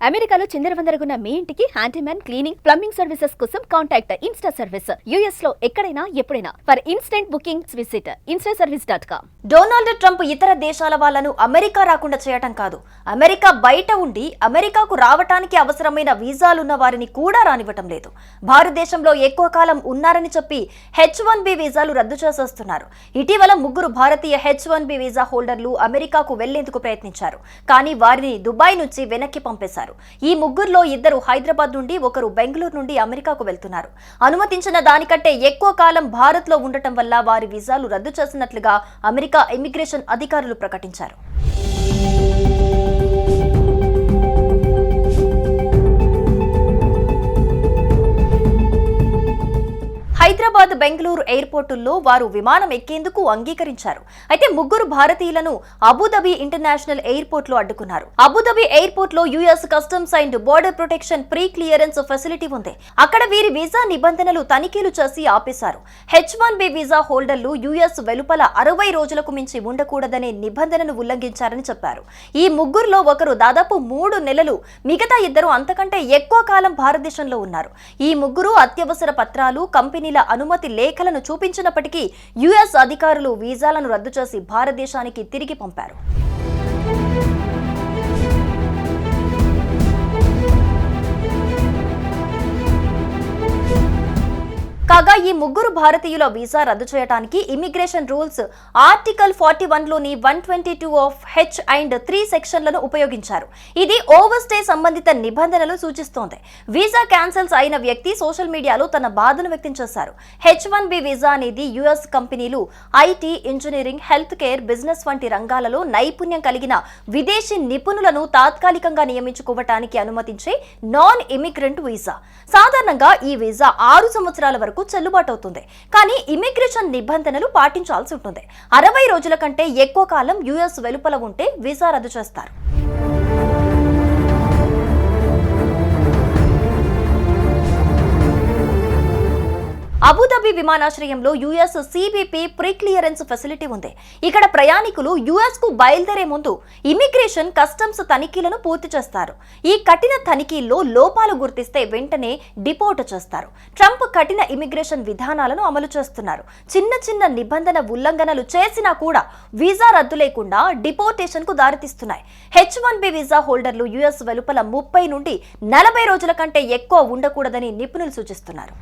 అమెరికాలో చిందరవందరగున్న మీ ఇంటికి handyman cleaning plumbing services కోసం కాంటాక్ట్ ఇన్స్టా సర్వీస్. యుఎస్ లో ఎక్కడైనా ఎప్పుడైనా for instant bookings visit instaservice.com. Donald Trump ఇతర దేశాల వాళ్లను అమెరికా రాకుండా చేయటం కాదు, అమెరికా బయట ఉండి అమెరికాకు రావటానికి అవసరమైన వీసాలున్న వారిని కూడా రానివ్వటం లేదు. భారతదేశంలో ఎక్కువ కాలం ఉన్నారని చెప్పి H1B వీసాలు రద్దు చేసేస్తున్నారు. ఇటీవల 3 భారతీయ H1B వీసా హోల్డర్లు అమెరికాకు వెళ్లేందుకు ప్రయత్నించారు. కానీ వారిని దుబాయ్ నుంచి వెనక్కి పంపేశారు. ఈ 3లో 2 హైదరాబాద్ నుండి, 1 బెంగళూరు నుండి అమెరికాకు వెళ్తున్నారు. అనుమతించిన దానికంటే ఎక్కువ కాలం భారత్ లో ఉండటం వల్ల వారి వీసాలు రద్దు చేసినట్లుగా అమెరికా ఇమిగ్రేషన్ అధికారులు ప్రకటించారు. హైదరాబాద్, బెంగళూరు ఎయిర్పోర్టుల్లో వారు విమానం ఎక్కేందుకు అంగీకరించారు. అయితే 3 భారతీయులను అబుదాబి ఇంటర్నేషనల్ ఎయిర్పోర్ట్ లో అడ్డుకున్నారు. అబుదాబి ఎయిర్పోర్ట్ లో US customs and border protection pre clearance facility ఉంది. అక్కడ వీరి వీసా నిబంధనలు తనిఖీలు చేసి ఆపేశారు. H1B వీసా హోల్డర్లు యుఎస్ వెలుపల 60 రోజులకు మించి ఉండకూడదనే నిబంధనను ఉల్లంఘించారని చెప్పారు. ఈ 3లో ఒకరు దాదాపు 3 నెలలు, మిగతా 2 అంతకంటే ఎక్కువ కాలం భారతదేశంలో ఉన్నారు. ఈ 3 అత్యవసర పత్రాలు, కంపెనీల అనుమతి లేఖలను చూపించినప్పటికీ యుఎస్ అధికారులు వీసాలను రద్దు చేసి భారతదేశానికి తిరిగి పంపారు. కాగా ఈ 3 భారతీయుల వీసా రద్దు చేయడానికి ఇమిగ్రేషన్ రూల్స్ ఆర్టికల్ 41లోని 122 ఆఫ్ H అండ్ 3 సెక్షన్లను ఉపయోగించారు. ఇది ఓవర్ స్టే సంబంధిత నిబంధనలు సూచిస్తోంది. వీసా క్యాన్సిల్స్ అయిన వ్యక్తి సోషల్ మీడియాలో తన బాధను వ్యక్తం చేశారు. H1B వీసా అనేది యుఎస్ కంపెనీలు IT, engineering, health care, business వంటి రంగాలలో నైపుణ్యం కలిగిన విదేశీ నిపుణులను తాత్కాలికంగా నియమించుకోవటానికి అనుమతించే నాన్ ఇమిగ్రెంట్ వీసా. సాధారణంగా ఈ వీసా 6 సంవత్సరాల వరకు చెల్లుబాటు అవుతుంది. కానీ ఇమిగ్రేషన్ నిబంధనలు పాటించాల్సి ఉంటుంది. 60 రోజుల కంటే ఎక్కువ కాలం యుఎస్ వెలుపల ఉంటే వీసా రద్దు చేస్తారు. అబుదాబి విమానాశ్రయంలో US CBP pre clearance facility ఉంది. ఇక్కడ ప్రయాణికులు యుఎస్ కు బయలుదేరే ముందు ఇమిగ్రేషన్, కస్టమ్స్ తనిఖీలను పూర్తి చేస్తారు. ఈ కఠిన తనిఖీల్లో లోపాలు గుర్తిస్తే వెంటనే డిపోర్ట్ చేస్తారు. ట్రంప్ కఠిన ఇమిగ్రేషన్ విధానాలను అమలు చేస్తున్నారు. చిన్న నిబంధన ఉల్లంఘనలు చేసినా కూడా వీసా రద్దు లేకుండా డిపోర్టేషన్ కు దారితీస్తున్నాయి. H1B వీసా హోల్డర్లు యుఎస్ వెలుపల 30 నుండి 40 రోజుల కంటే ఎక్కువ ఉండకూడదని నిపుణులు సూచిస్తున్నారు.